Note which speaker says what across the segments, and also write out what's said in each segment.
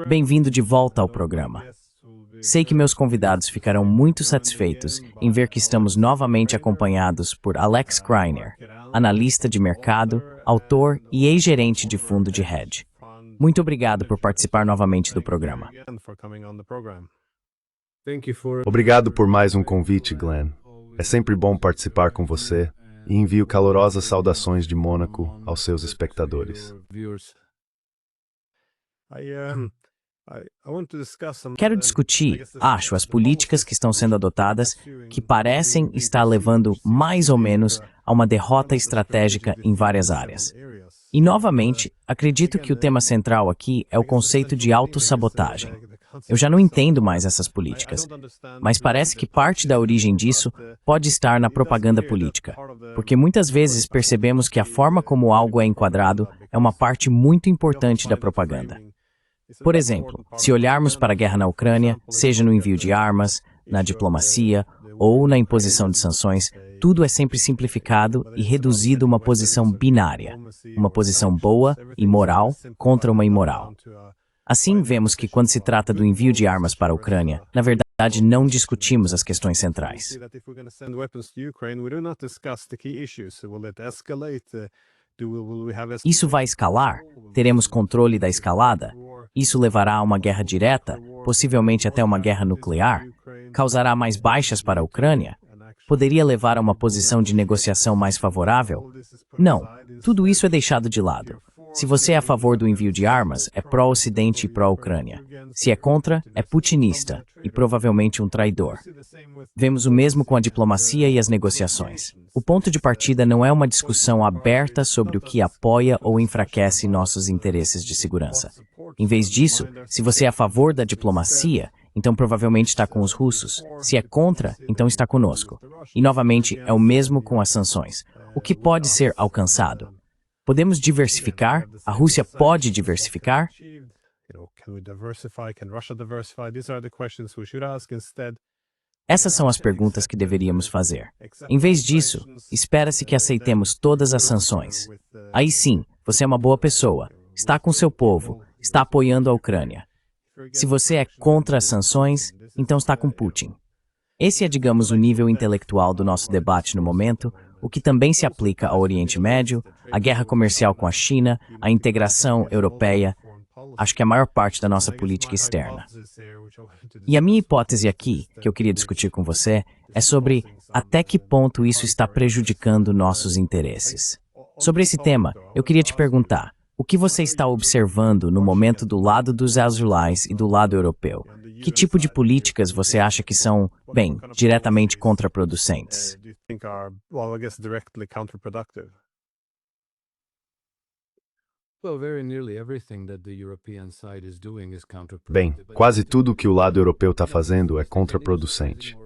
Speaker 1: Bem-vindo de volta ao programa. Sei que meus convidados ficarão muito satisfeitos em ver que estamos novamente acompanhados por Alex Greiner, analista de mercado, autor e ex-gerente de fundo de hedge. Muito obrigado por participar novamente do programa.
Speaker 2: Obrigado por mais um convite, Glenn. É sempre bom participar com você e envio calorosas saudações de Mônaco aos seus espectadores.
Speaker 1: Quero discutir, as políticas que estão sendo adotadas que parecem estar levando mais ou menos a uma derrota estratégica em várias áreas. E, novamente, acredito que o tema central aqui é o conceito de autossabotagem. Eu já não entendo mais essas políticas, mas parece que parte da origem disso pode estar na propaganda política, porque muitas vezes percebemos que a forma como algo é enquadrado é uma parte muito importante da propaganda. Por exemplo, se olharmos para a guerra na Ucrânia, seja no envio de armas, na diplomacia ou na imposição de sanções, tudo é sempre simplificado e reduzido a uma posição binária, uma posição boa e moral contra uma imoral. Assim, vemos que quando se trata do envio de armas para a Ucrânia, na verdade não discutimos as questões centrais. Isso vai escalar? Teremos controle da escalada? Isso levará a uma guerra direta, possivelmente até uma guerra nuclear? Causará mais baixas para a Ucrânia? Poderia levar a uma posição de negociação mais favorável? Não, tudo isso é deixado de lado. Se você é a favor do envio de armas, é pró-Ocidente e pró-Ucrânia. Se é contra, é putinista e provavelmente um traidor. Vemos o mesmo com a diplomacia e as negociações. O ponto de partida não é uma discussão aberta sobre o que apoia ou enfraquece nossos interesses de segurança. Em vez disso, se você é a favor da diplomacia, então provavelmente está com os russos. Se é contra, então está conosco. E novamente, é o mesmo com as sanções. O que pode ser alcançado? Podemos diversificar? A Rússia pode diversificar? Essas são as perguntas que deveríamos fazer. Em vez disso, espera-se que aceitemos todas as sanções. Aí sim, você é uma boa pessoa, está com seu povo, está apoiando a Ucrânia. Se você é contra as sanções, então está com Putin. Esse é, digamos, o nível intelectual do nosso debate no momento, o que também se aplica ao Oriente Médio, à guerra comercial com a China, à integração europeia, acho que a maior parte da nossa política externa. E a minha hipótese aqui, que eu queria discutir com você, é sobre até que ponto isso está prejudicando nossos interesses. Sobre esse tema, eu queria te perguntar, o que você está observando no momento do lado dos azuis e do lado europeu? Que tipo de políticas você acha que são, bem, diretamente contraproducentes?
Speaker 2: Bem, quase tudo o que o lado europeu está fazendo é contraproducente.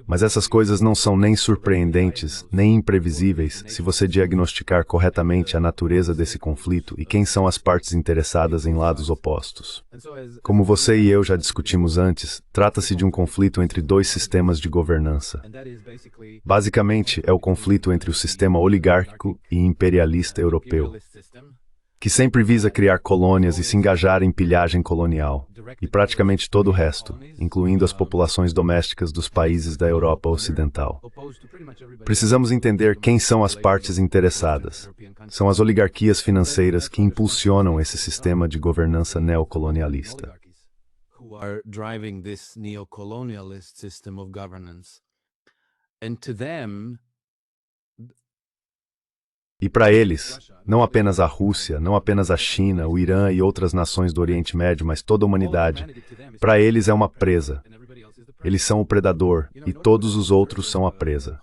Speaker 2: Mas essas coisas não são nem surpreendentes, nem imprevisíveis se você diagnosticar corretamente a natureza desse conflito e quem são as partes interessadas em lados opostos. Como você e eu já discutimos antes, trata-se de um conflito entre dois sistemas de governança. Basicamente, é o conflito entre o sistema oligárquico e imperialista europeu, que sempre visa criar colônias e se engajar em pilhagem colonial, e praticamente todo o resto, incluindo as populações domésticas dos países da Europa Ocidental. Precisamos entender quem são as partes interessadas. São as oligarquias financeiras que impulsionam esse sistema de governança neocolonialista. E para eles, não apenas a Rússia, não apenas a China, o Irã e outras nações do Oriente Médio, mas toda a humanidade, para eles é uma presa. Eles são o predador e todos os outros são a presa.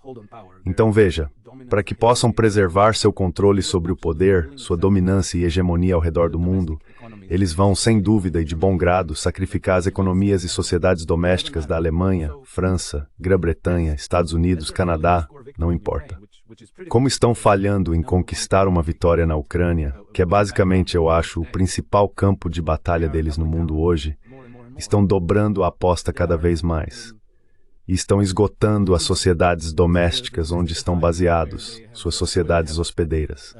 Speaker 2: Então veja, para que possam preservar seu controle sobre o poder, sua dominância e hegemonia ao redor do mundo, eles vão, sem dúvida e de bom grado, sacrificar as economias e sociedades domésticas da Alemanha, França, Grã-Bretanha, Estados Unidos, Canadá, não importa. Como estão falhando em conquistar uma vitória na Ucrânia, que é basicamente, eu acho, o principal campo de batalha deles no mundo hoje, estão dobrando a aposta cada vez mais. E estão esgotando as sociedades domésticas onde estão baseados, suas sociedades hospedeiras.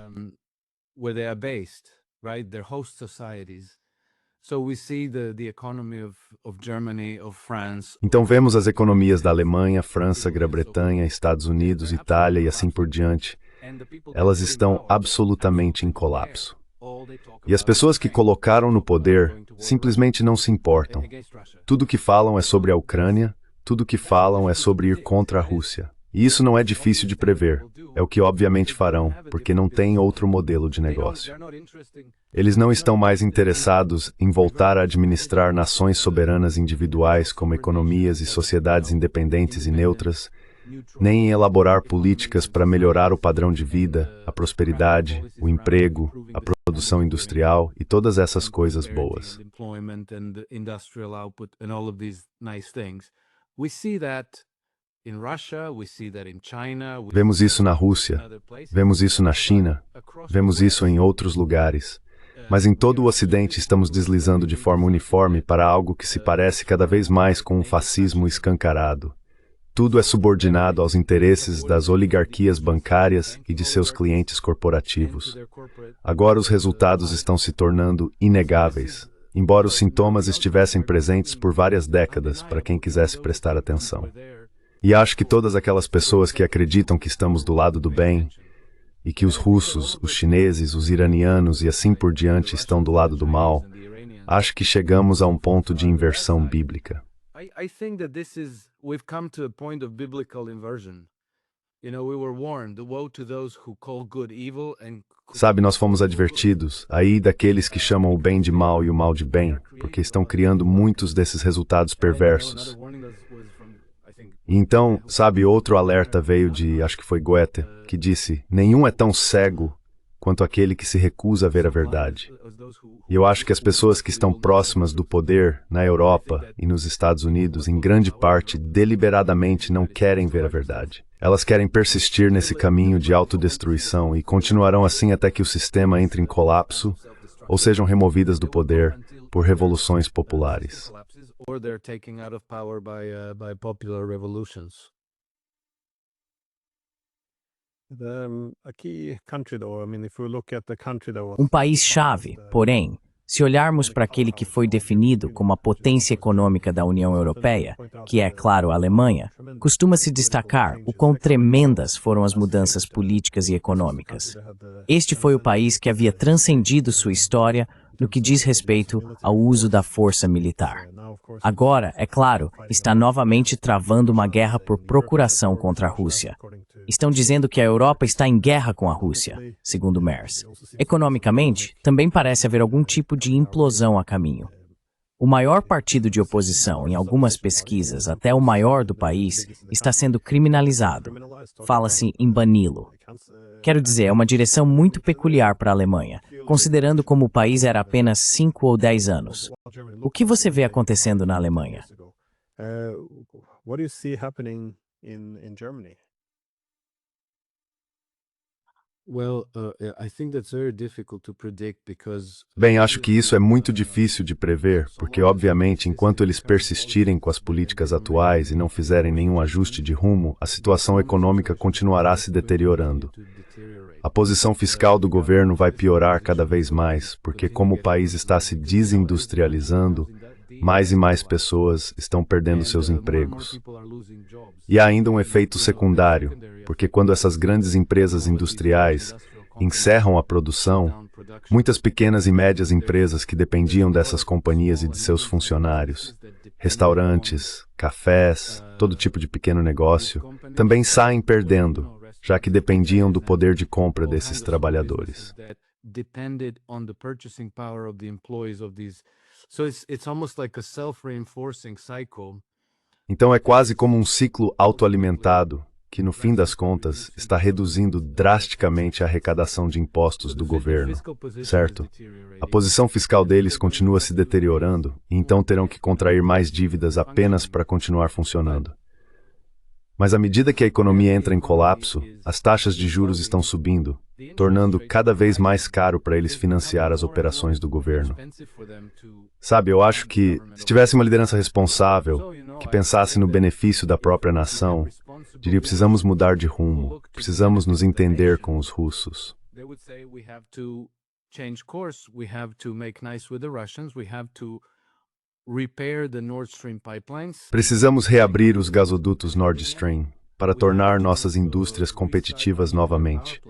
Speaker 2: Então vemos as economias da Alemanha, França, Grã-Bretanha, Estados Unidos, Itália e assim por diante. Elas estão absolutamente em colapso. E as pessoas que colocaram no poder simplesmente não se importam. Tudo que falam é sobre a Ucrânia, tudo que falam é sobre ir contra a Rússia. E isso não é difícil de prever. É o que obviamente farão, porque não tem outro modelo de negócio. Eles não estão mais interessados em voltar a administrar nações soberanas individuais como economias e sociedades independentes e neutras, nem em elaborar políticas para melhorar o padrão de vida, a prosperidade, o emprego, a produção industrial e todas essas coisas boas. Vemos isso na Rússia, vemos isso na China, vemos isso em outros lugares. Mas em todo o Ocidente estamos deslizando de forma uniforme para algo que se parece cada vez mais com um fascismo escancarado. Tudo é subordinado aos interesses das oligarquias bancárias e de seus clientes corporativos. Agora os resultados estão se tornando inegáveis, embora os sintomas estivessem presentes por várias décadas para quem quisesse prestar atenção. E acho que todas aquelas pessoas que acreditam que estamos do lado do bem, e que os russos, os chineses, os iranianos e assim por diante estão do lado do mal, acho que chegamos a um ponto de inversão bíblica. Sabe, nós fomos advertidos, aí daqueles que chamam o bem de mal e o mal de bem, porque estão criando muitos desses resultados perversos. E então, sabe, outro alerta veio de, acho que foi Goethe, que disse, nenhum é tão cego quanto aquele que se recusa a ver a verdade. E eu acho que as pessoas que estão próximas do poder, na Europa e nos Estados Unidos, em grande parte, deliberadamente não querem ver a verdade. Elas querem persistir nesse caminho de autodestruição e continuarão assim até que o sistema entre em colapso ou sejam removidas do poder por revoluções populares.
Speaker 1: Um país-chave, porém, se olharmos para aquele que foi definido como a potência econômica da União Europeia, que é, claro, a Alemanha, costuma se destacar o quão tremendas foram as mudanças políticas e econômicas. Este foi o país que havia transcendido sua história no que diz respeito ao uso da força militar. Agora, é claro, está novamente travando uma guerra por procuração contra a Rússia. Estão dizendo que a Europa está em guerra com a Rússia, segundo Merz. Economicamente, também parece haver algum tipo de implosão a caminho. O maior partido de oposição, em algumas pesquisas, até o maior do país, está sendo criminalizado. Fala-se em bani-lo. Quero dizer, é uma direção muito peculiar para a Alemanha, considerando como o país era apenas 5 ou 10 anos. O que você vê acontecendo na Alemanha?
Speaker 2: Bem, acho que isso é muito difícil de prever, porque, obviamente, enquanto eles persistirem com as políticas atuais e não fizerem nenhum ajuste de rumo, a situação econômica continuará se deteriorando. A posição fiscal do governo vai piorar cada vez mais, porque, como o país está se desindustrializando, mais e mais pessoas estão perdendo seus empregos. E há ainda um efeito secundário, porque quando essas grandes empresas industriais encerram a produção, muitas pequenas e médias empresas que dependiam dessas companhias e de seus funcionários, restaurantes, cafés, todo tipo de pequeno negócio, também saem perdendo, já que dependiam do poder de compra desses trabalhadores. Então é quase como um ciclo autoalimentado, que no fim das contas está reduzindo drasticamente a arrecadação de impostos do governo, certo? A posição fiscal deles continua se deteriorando, e então terão que contrair mais dívidas apenas para continuar funcionando. Mas à medida que a economia entra em colapso, as taxas de juros estão subindo, tornando cada vez mais caro para eles financiar as operações do governo. Sabe, eu acho que, se tivesse uma liderança responsável, que pensasse no benefício da própria nação, diria, precisamos mudar de rumo, precisamos nos entender com os russos.
Speaker 3: change course, we have to make nice with the Russians, we have to repair the Nord Stream pipelines.
Speaker 2: Precisamos reabrir os gasodutos Nord Stream para tornar nossas indústrias competitivas novamente.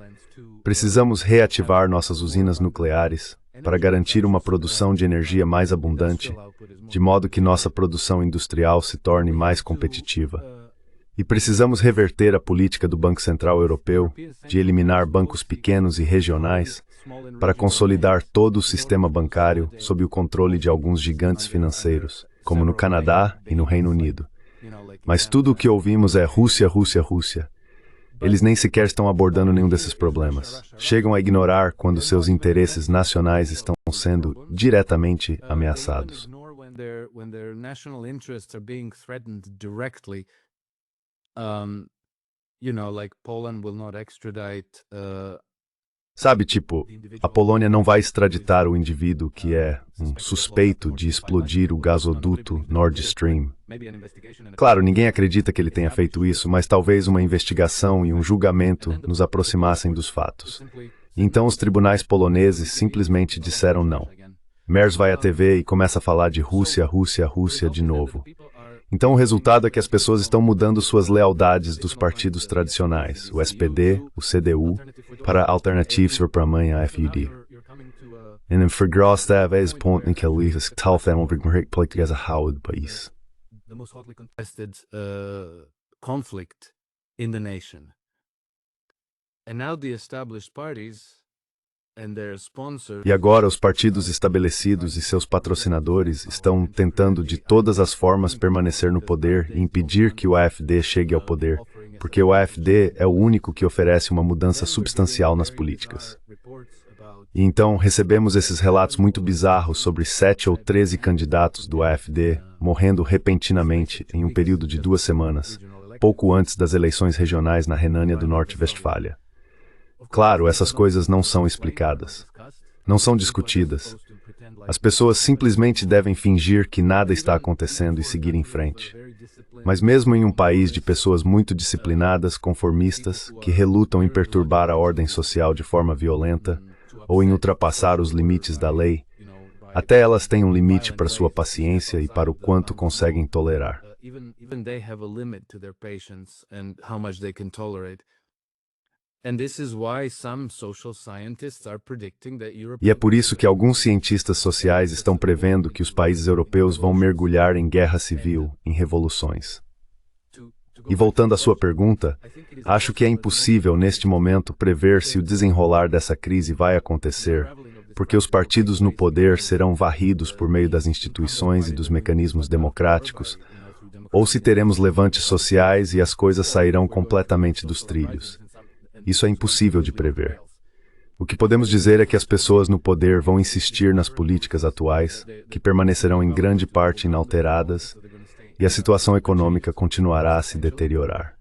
Speaker 2: Precisamos reativar nossas usinas nucleares para garantir uma produção de energia mais abundante, de modo que nossa produção industrial se torne mais competitiva. E precisamos reverter a política do Banco Central Europeu de eliminar bancos pequenos e regionais para consolidar todo o sistema bancário sob o controle de alguns gigantes financeiros, como no Canadá e no Reino Unido. Mas tudo o que ouvimos é Rússia, Rússia, Rússia. Eles nem sequer estão abordando nenhum desses problemas. Chegam a ignorar quando seus interesses nacionais estão sendo diretamente ameaçados. Sabe, tipo, a Polônia não vai extraditar o indivíduo que é um suspeito de explodir o gasoduto Nord Stream. Claro, ninguém acredita que ele tenha feito isso, mas talvez uma investigação e um julgamento nos aproximassem dos fatos. Então os tribunais poloneses simplesmente disseram não. Merz vai à TV e começa a falar de Rússia, Rússia, Rússia de novo. Então o resultado é que as pessoas estão mudando suas lealdades dos partidos tradicionais, o SPD, o CDU, para Alternatief voor Pramen, AFD. En een vergrootste punt in Kelly's telfan over het politieke gehouden país.
Speaker 3: The most hotly contested conflict in the nation. And now the established parties and their sponsors.
Speaker 2: E agora os partidos estabelecidos e seus patrocinadores estão tentando de todas as formas permanecer no poder e impedir que o AfD chegue ao poder, porque o AfD é o único que oferece uma mudança substancial nas políticas. E então recebemos esses relatos muito bizarros sobre 7 ou 13 candidatos do AfD morrendo repentinamente em um período de 2 semanas, pouco antes das eleições regionais na Renânia do Norte-Westfália. Claro, essas coisas não são explicadas, não são discutidas. As pessoas simplesmente devem fingir que nada está acontecendo e seguir em frente. Mas mesmo em um país de pessoas muito disciplinadas, conformistas, que relutam em perturbar a ordem social de forma violenta, ou em ultrapassar os limites da lei, até elas têm um limite para sua paciência e para o quanto conseguem tolerar. E é por isso que alguns cientistas sociais estão prevendo que os países europeus vão mergulhar em guerra civil, em revoluções. E voltando à sua pergunta, acho que é impossível neste momento prever se o desenrolar dessa crise vai acontecer, porque os partidos no poder serão varridos por meio das instituições e dos mecanismos democráticos, ou se teremos levantes sociais e as coisas sairão completamente dos trilhos. Isso é impossível de prever. O que podemos dizer é que as pessoas no poder vão insistir nas políticas atuais, que permanecerão em grande parte inalteradas, e a situação econômica continuará a se deteriorar.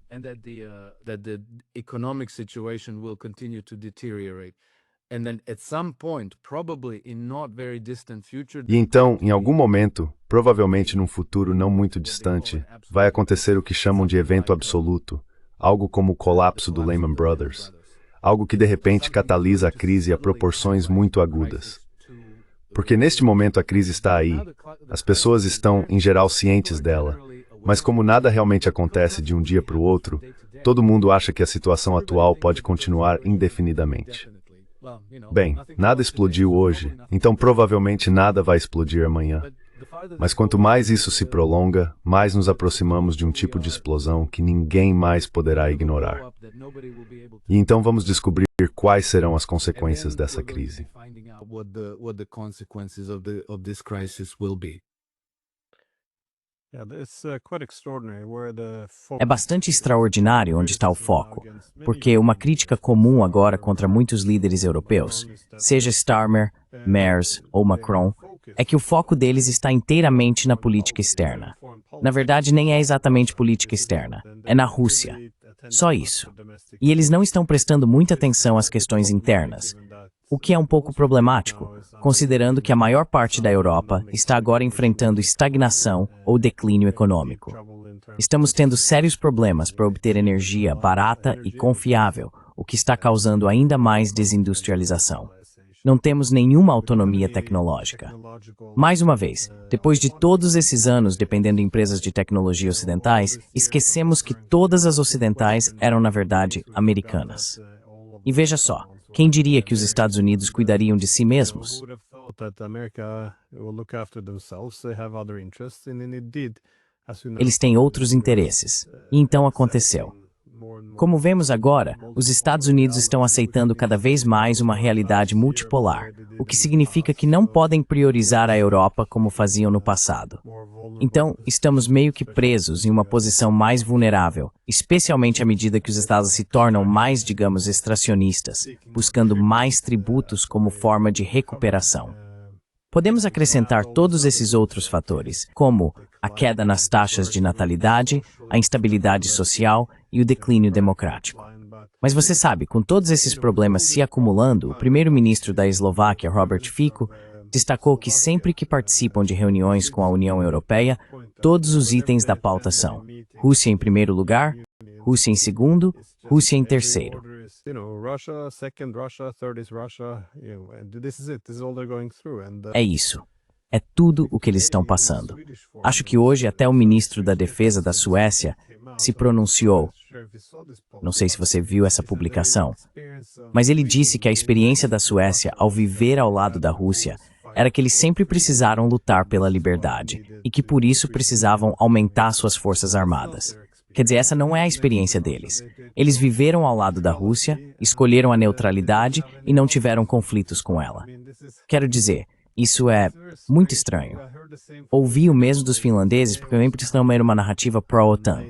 Speaker 2: E então, em algum momento, provavelmente num futuro não muito distante, vai acontecer o que chamam de evento absoluto, algo como o colapso do Lehman Brothers, algo que de repente catalisa a crise a proporções muito agudas. Porque neste momento a crise está aí, as pessoas estão, em geral, cientes dela, mas como nada realmente acontece de um dia para o outro, todo mundo acha que a situação atual pode continuar indefinidamente. Bem, nada explodiu hoje, então provavelmente nada vai explodir amanhã. Mas quanto mais isso se prolonga, mais nos aproximamos de um tipo de explosão que ninguém mais poderá ignorar. E então vamos descobrir quais serão as consequências dessa crise.
Speaker 1: É bastante extraordinário onde está o foco, porque uma crítica comum agora contra muitos líderes europeus, seja Starmer, Merz ou Macron, é que o foco deles está inteiramente na política externa. Na verdade, nem é exatamente política externa, é na Rússia. Só isso. E eles não estão prestando muita atenção às questões internas, o que é um pouco problemático, considerando que a maior parte da Europa está agora enfrentando estagnação ou declínio econômico. Estamos tendo sérios problemas para obter energia barata e confiável, o que está causando ainda mais desindustrialização. Não temos nenhuma autonomia tecnológica. Mais uma vez, depois de todos esses anos dependendo de empresas de tecnologia ocidentais, esquecemos que todas as ocidentais eram, na verdade, americanas. E veja só, quem diria que os Estados Unidos cuidariam de si mesmos? Eles têm outros interesses. E então aconteceu. Como vemos agora, os Estados Unidos estão aceitando cada vez mais uma realidade multipolar, o que significa que não podem priorizar a Europa como faziam no passado. Então, estamos meio que presos em uma posição mais vulnerável, especialmente à medida que os Estados se tornam mais, digamos, extracionistas, buscando mais tributos como forma de recuperação. Podemos acrescentar todos esses outros fatores, como a queda nas taxas de natalidade, a instabilidade social e o declínio democrático. Mas você sabe, com todos esses problemas se acumulando, o primeiro-ministro da Eslováquia, Robert Fico, destacou que sempre que participam de reuniões com a União Europeia, todos os itens da pauta são Rússia em primeiro lugar, Rússia em segundo, Rússia em terceiro. É isso. É tudo o que eles estão passando. Acho que hoje até o ministro da Defesa da Suécia se pronunciou. Não sei se você viu essa publicação, mas ele disse que a experiência da Suécia ao viver ao lado da Rússia era que eles sempre precisaram lutar pela liberdade e que por isso precisavam aumentar suas forças armadas. Quer dizer, essa não é a experiência deles. Eles viveram ao lado da Rússia, escolheram a neutralidade e não tiveram conflitos com ela. Quero dizer, isso é muito estranho. Ouvi o mesmo dos finlandeses porque sempre estão meio uma narrativa pró-OTAN.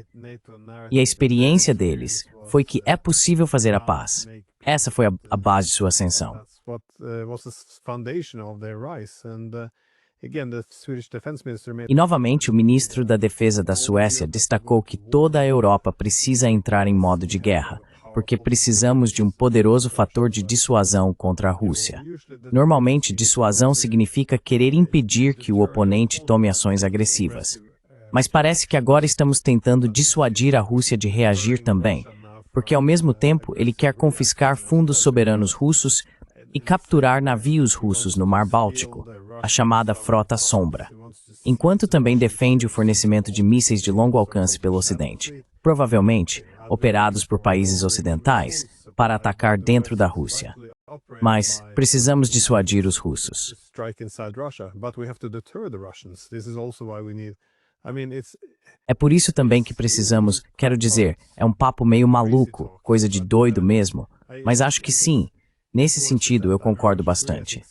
Speaker 1: E a experiência deles foi que é possível fazer a paz. Essa foi a base de sua ascensão. E novamente o ministro da Defesa da Suécia destacou que toda a Europa precisa entrar em modo de guerra, porque precisamos de um poderoso fator de dissuasão contra a Rússia. Normalmente, dissuasão significa querer impedir que o oponente tome ações agressivas. Mas parece que agora estamos tentando dissuadir a Rússia de reagir também, porque ao mesmo tempo ele quer confiscar fundos soberanos russos e capturar navios russos no Mar Báltico, a chamada Frota Sombra, enquanto também defende o fornecimento de mísseis de longo alcance pelo Ocidente, provavelmente operados por países ocidentais, para atacar dentro da Rússia. Mas precisamos dissuadir os russos. É por isso também que precisamos, quero dizer, é um papo meio maluco, coisa de doido mesmo, mas acho que sim. Nesse sentido, eu concordo bastante.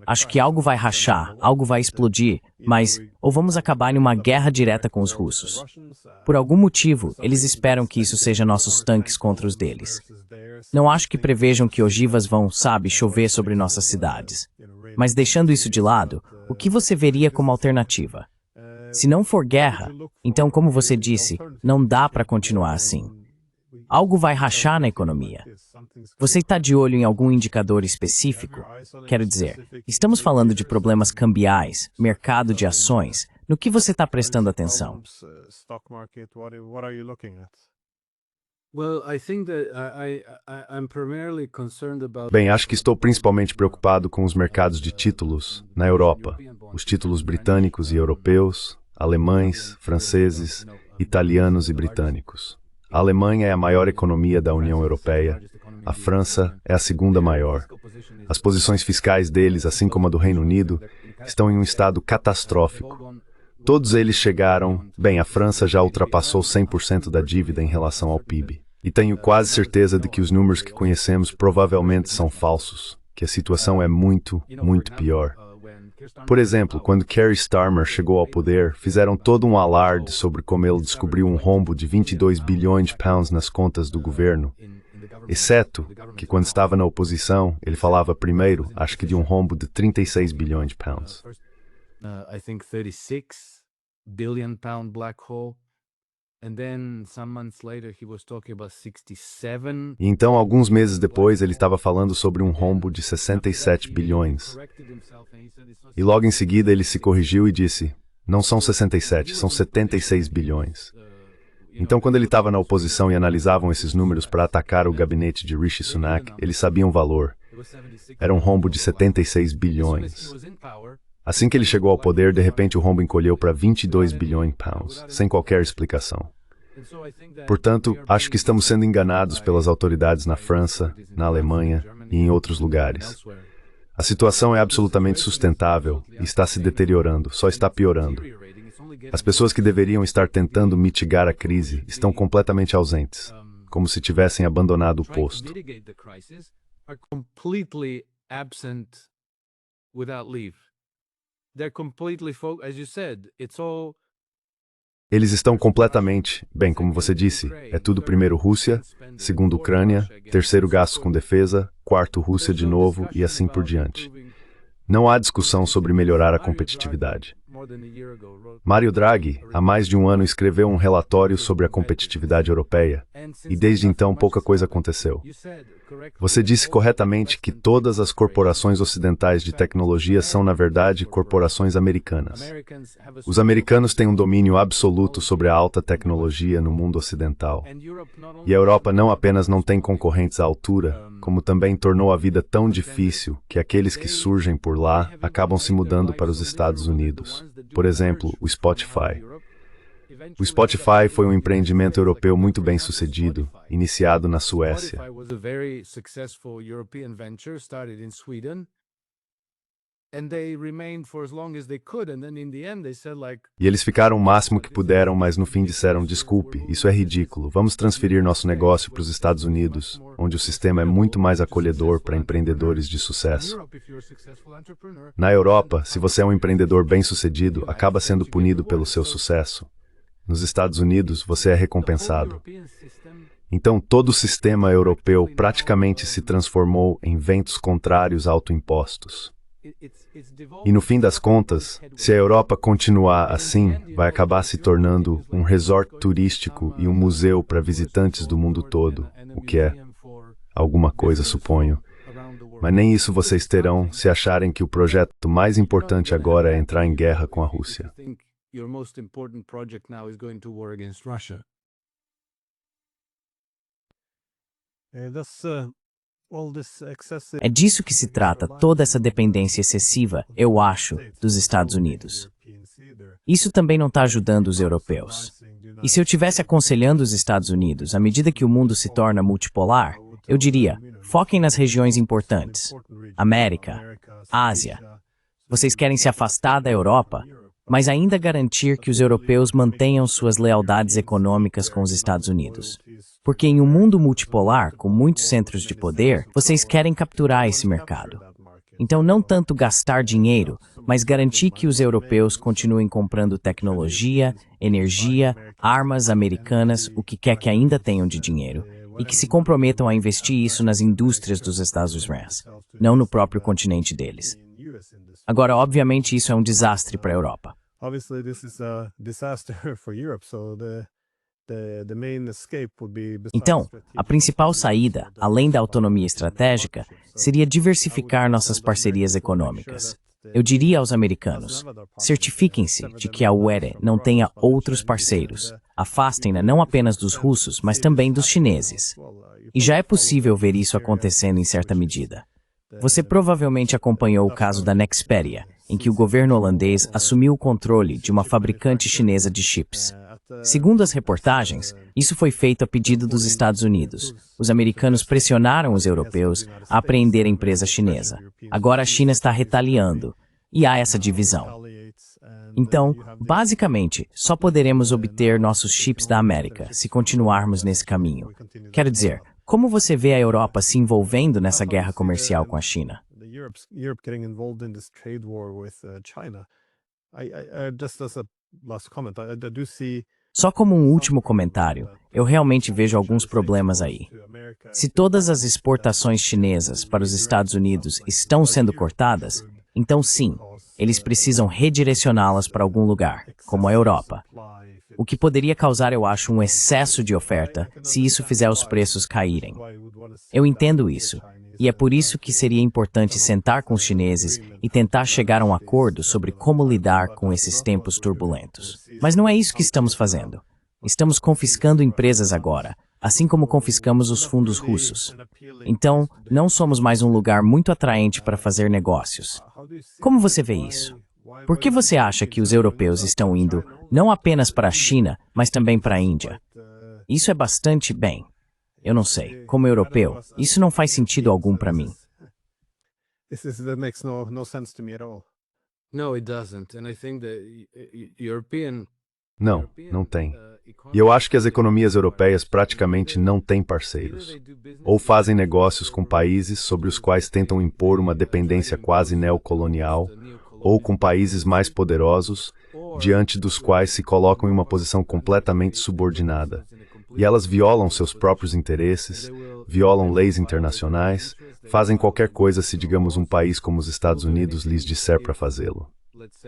Speaker 1: Acho que algo vai rachar, algo vai explodir, mas ou vamos acabar em uma guerra direta com os russos. Por algum motivo, eles esperam que isso seja nossos tanques contra os deles. Não acho que prevejam que ogivas vão, sabe, chover sobre nossas cidades. Mas deixando isso de lado, o que você veria como alternativa? Se não for guerra, então, como você disse, não dá para continuar assim. Algo vai rachar na economia. Você está de olho em algum indicador específico? Quero dizer, estamos falando de problemas cambiais, mercado de ações. No que você está prestando atenção?
Speaker 2: Bem, acho que estou principalmente preocupado com os mercados de títulos na Europa. Os títulos britânicos e europeus, alemães, franceses, italianos e britânicos. A Alemanha é a maior economia da União Europeia. A França é a segunda maior. As posições fiscais deles, assim como a do Reino Unido, estão em um estado catastrófico. Todos eles chegaram... Bem, a França já ultrapassou 100% da dívida em relação ao PIB. E tenho quase certeza de que os números que conhecemos provavelmente são falsos, que a situação é muito, muito pior. Por exemplo, quando Keir Starmer chegou ao poder, fizeram todo um alarde sobre como ele descobriu um rombo de 22 bilhões de pounds nas contas do governo, exceto que quando estava na oposição, ele falava primeiro, acho que de um rombo de 36 bilhões de pounds.
Speaker 3: I think 36 billion pound black hole. And then some months later he was talking about 67.
Speaker 2: E então, alguns meses depois, ele estava falando sobre um rombo de 67 bilhões. E logo em seguida ele se corrigiu e disse, não são 67, são 76 bilhões. Então, quando ele estava na oposição e analisavam esses números para atacar o gabinete de Rishi Sunak, eles sabiam o valor. Era um rombo de 76 bilhões. Assim que ele chegou ao poder, de repente o rombo encolheu para 22 bilhões de pounds, sem qualquer explicação. Portanto, acho que estamos sendo enganados pelas autoridades na França, na Alemanha e em outros lugares. A situação é absolutamente sustentável e está se deteriorando, só está piorando. As pessoas que deveriam estar tentando mitigar a crise estão completamente ausentes, como se tivessem abandonado o posto. Eles estão completamente, bem, como você disse, é tudo primeiro Rússia, segundo Ucrânia, terceiro gastos com defesa, quarto Rússia de novo e assim por diante. Não há discussão sobre melhorar a competitividade. Mário Draghi, há mais de um ano, escreveu um relatório sobre a competitividade europeia, e desde então pouca coisa aconteceu. Você disse corretamente que todas as corporações ocidentais de tecnologia são, na verdade, corporações americanas. Os americanos têm um domínio absoluto sobre a alta tecnologia no mundo ocidental. E a Europa não apenas não tem concorrentes à altura, como também tornou a vida tão difícil que aqueles que surgem por lá acabam se mudando para os Estados Unidos. Por exemplo, o Spotify. O Spotify foi um empreendimento europeu muito bem sucedido, iniciado na Suécia. E eles ficaram o máximo que puderam, mas no fim disseram, desculpe, isso é ridículo, vamos transferir nosso negócio para os Estados Unidos, onde o sistema é muito mais acolhedor para empreendedores de sucesso. Na Europa, se você é um empreendedor bem-sucedido, acaba sendo punido pelo seu sucesso. Nos Estados Unidos, você é recompensado. Então, todo o sistema europeu praticamente se transformou em ventos contrários autoimpostos. E no fim das contas, se a Europa continuar assim, vai acabar se tornando um resort turístico e um museu para visitantes do mundo todo, o que é alguma coisa, suponho. Mas nem isso vocês terão se acharem que o projeto mais importante agora é entrar em guerra com a Rússia.
Speaker 3: Your most important project now is going to war against Russia.
Speaker 1: É disso que se trata toda essa dependência excessiva, eu acho, dos Estados Unidos. Isso também não está ajudando os europeus. E se eu estivesse aconselhando os Estados Unidos, à medida que o mundo se torna multipolar, eu diria, foquem nas regiões importantes. América, Ásia. Vocês querem se afastar da Europa, mas ainda garantir que os europeus mantenham suas lealdades econômicas com os Estados Unidos. Porque em um mundo multipolar, com muitos centros de poder, vocês querem capturar esse mercado. Então não tanto gastar dinheiro, mas garantir que os europeus continuem comprando tecnologia, energia, armas americanas, o que quer que ainda tenham de dinheiro, e que se comprometam a investir isso nas indústrias dos Estados Unidos, não no próprio continente deles. Agora, obviamente, isso é um desastre para a Europa. Então, a principal saída, além da autonomia estratégica, seria diversificar nossas parcerias econômicas. Eu diria aos americanos, certifiquem-se de que a UE não tenha outros parceiros. Afastem-na não apenas dos russos, mas também dos chineses. E já é possível ver isso acontecendo em certa medida. Você provavelmente acompanhou o caso da Nexperia, em que o governo holandês assumiu o controle de uma fabricante chinesa de chips. Segundo as reportagens, isso foi feito a pedido dos Estados Unidos. Os americanos pressionaram os europeus a apreender a empresa chinesa. Agora a China está retaliando, e há essa divisão. Então, basicamente, só poderemos obter nossos chips da América se continuarmos nesse caminho. Quero dizer, como você vê a Europa se envolvendo nessa guerra comercial com a China? Só como um último comentário, eu realmente vejo alguns problemas aí. Se todas as exportações chinesas para os Estados Unidos estão sendo cortadas, então sim, eles precisam redirecioná-las para algum lugar, como a Europa. O que poderia causar, eu acho, um excesso de oferta se isso fizer os preços caírem. Eu entendo isso, e é por isso que seria importante sentar com os chineses e tentar chegar a um acordo sobre como lidar com esses tempos turbulentos. Mas não é isso que estamos fazendo. Estamos confiscando empresas agora, assim como confiscamos os fundos russos. Então, não somos mais um lugar muito atraente para fazer negócios. Como você vê isso? Por que você acha que os europeus estão indo não apenas para a China, mas também para a Índia? Isso é bastante bem. Eu não sei. Como europeu, isso não faz sentido algum para mim.
Speaker 3: No, it doesn't. And I think that European
Speaker 2: Não, não tem. E eu acho que as economias europeias praticamente não têm parceiros. Ou fazem negócios com países sobre os quais tentam impor uma dependência quase neocolonial, ou com países mais poderosos, diante dos quais se colocam em uma posição completamente subordinada. E elas violam seus próprios interesses, violam leis internacionais, fazem qualquer coisa se, digamos, um país como os Estados Unidos lhes disser para fazê-lo.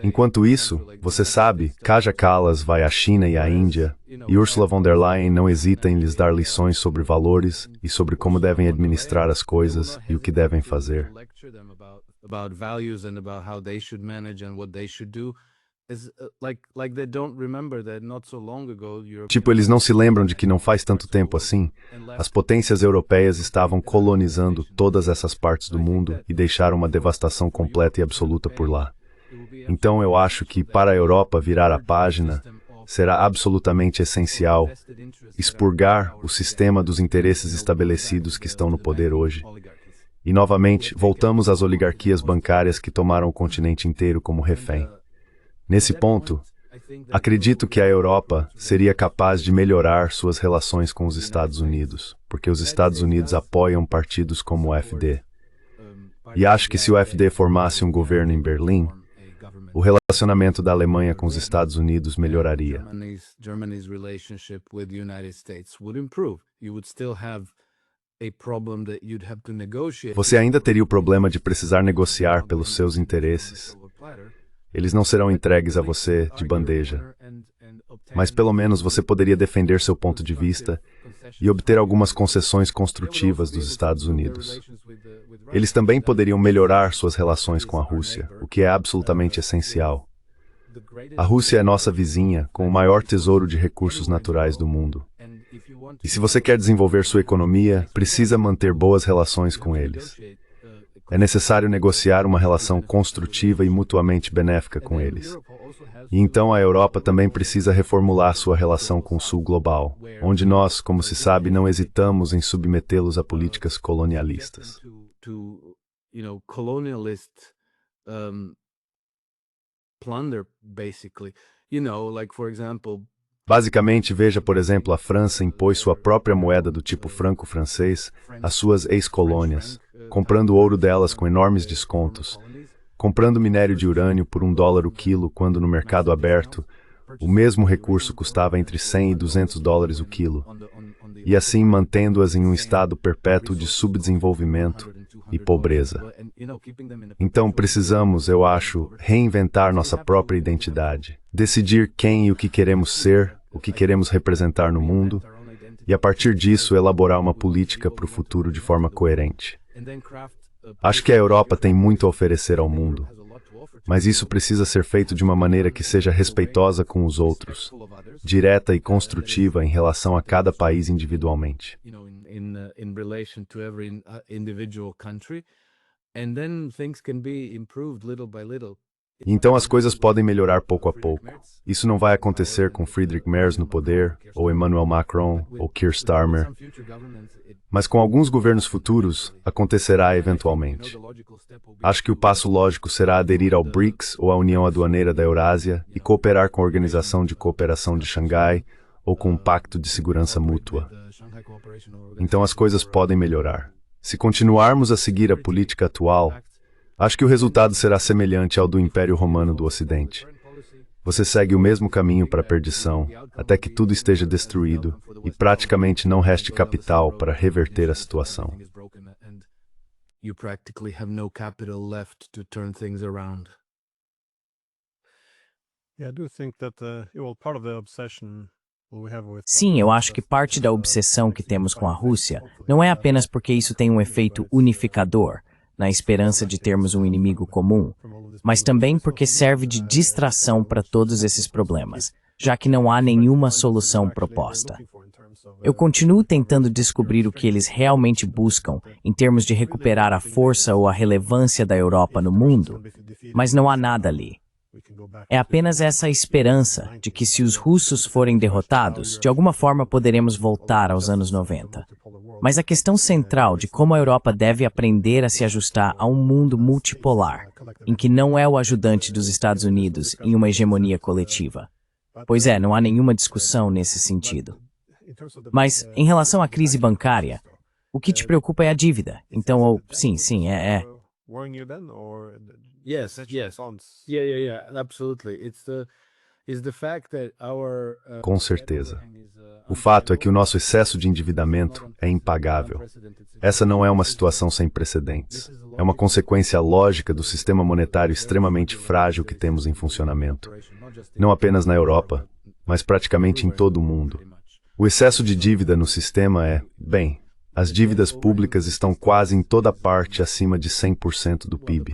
Speaker 2: Enquanto isso, você sabe, Kaja Kallas vai à China e à Índia, e Ursula von der Leyen não hesita em lhes dar lições sobre valores e sobre como devem administrar as coisas e o que devem fazer. Tipo, eles não se lembram de que não faz tanto tempo assim, as potências europeias estavam colonizando todas essas partes do mundo e deixaram uma devastação completa e absoluta por lá. Então eu acho que, para a Europa virar a página, será absolutamente essencial expurgar o sistema dos interesses estabelecidos que estão no poder hoje. E, novamente, voltamos às oligarquias bancárias que tomaram o continente inteiro como refém. Nesse ponto, acredito que a Europa seria capaz de melhorar suas relações com os Estados Unidos, porque os Estados Unidos apoiam partidos como o AfD. E acho que se o AfD formasse um governo em Berlim, o relacionamento da Alemanha com os Estados Unidos melhoraria. Você ainda teria o problema de precisar negociar pelos seus interesses. Eles não serão entregues a você de bandeja. Mas pelo menos você poderia defender seu ponto de vista e obter algumas concessões construtivas dos Estados Unidos. Eles também poderiam melhorar suas relações com a Rússia, o que é absolutamente essencial. A Rússia é nossa vizinha, com o maior tesouro de recursos naturais do mundo. E se você quer desenvolver sua economia, precisa manter boas relações com eles. É necessário negociar uma relação construtiva e mutuamente benéfica com eles. E então a Europa também precisa reformular sua relação com o Sul global, onde nós, como se sabe, não hesitamos em submetê-los a políticas colonialistas. Basicamente, veja, por exemplo, a França impôs sua própria moeda do tipo franco francês às suas ex-colônias, comprando ouro delas com enormes descontos, comprando minério de urânio por $1 o quilo, quando no mercado aberto, o mesmo recurso custava entre $100 e $200 o quilo, e assim mantendo-as em um estado perpétuo de subdesenvolvimento e pobreza. Então precisamos, eu acho, reinventar nossa própria identidade, decidir quem e o que queremos ser, o que queremos representar no mundo, e a partir disso elaborar uma política para o futuro de forma coerente. Acho que a Europa tem muito a oferecer ao mundo, mas isso precisa ser feito de uma maneira que seja respeitosa com os outros, direta e construtiva em relação a cada país individualmente. E então as coisas podem melhorar pouco a pouco. Isso não vai acontecer com Friedrich Merz no poder, ou Emmanuel Macron, ou Keir Starmer. Mas com alguns governos futuros, acontecerá eventualmente. Acho que o passo lógico será aderir ao BRICS ou à União Aduaneira da Eurásia e cooperar com a Organização de Cooperação de Xangai ou com um Pacto de Segurança Mútua. Então as coisas podem melhorar. Se continuarmos a seguir a política atual, acho que o resultado será semelhante ao do Império Romano do Ocidente. Você segue o mesmo caminho para a perdição, até que tudo esteja destruído e praticamente não reste capital para reverter a situação.
Speaker 1: Sim, eu acho que parte da obsessão que temos com a Rússia não é apenas porque isso tem um efeito unificador, na esperança de termos um inimigo comum, mas também porque serve de distração para todos esses problemas, já que não há nenhuma solução proposta. Eu continuo tentando descobrir o que eles realmente buscam em termos de recuperar a força ou a relevância da Europa no mundo, mas não há nada ali. É apenas essa esperança de que se os russos forem derrotados, de alguma forma poderemos voltar aos anos 90. Mas a questão central de como a Europa deve aprender a se ajustar a um mundo multipolar, em que não é o ajudante dos Estados Unidos em uma hegemonia coletiva. Pois é, não há nenhuma discussão nesse sentido. Mas, em relação à crise bancária, o que te preocupa é a dívida. Então, sim, é.
Speaker 3: Yes, yes. Yeah, absolutely. It's the fact that our
Speaker 2: Com certeza. O fato é que o nosso excesso de endividamento é impagável. Essa não é uma situação sem precedentes. É uma consequência lógica do sistema monetário extremamente frágil que temos em funcionamento. Não apenas na Europa, mas praticamente em todo o mundo. O excesso de dívida no sistema as dívidas públicas estão quase em toda parte acima de 100% do PIB.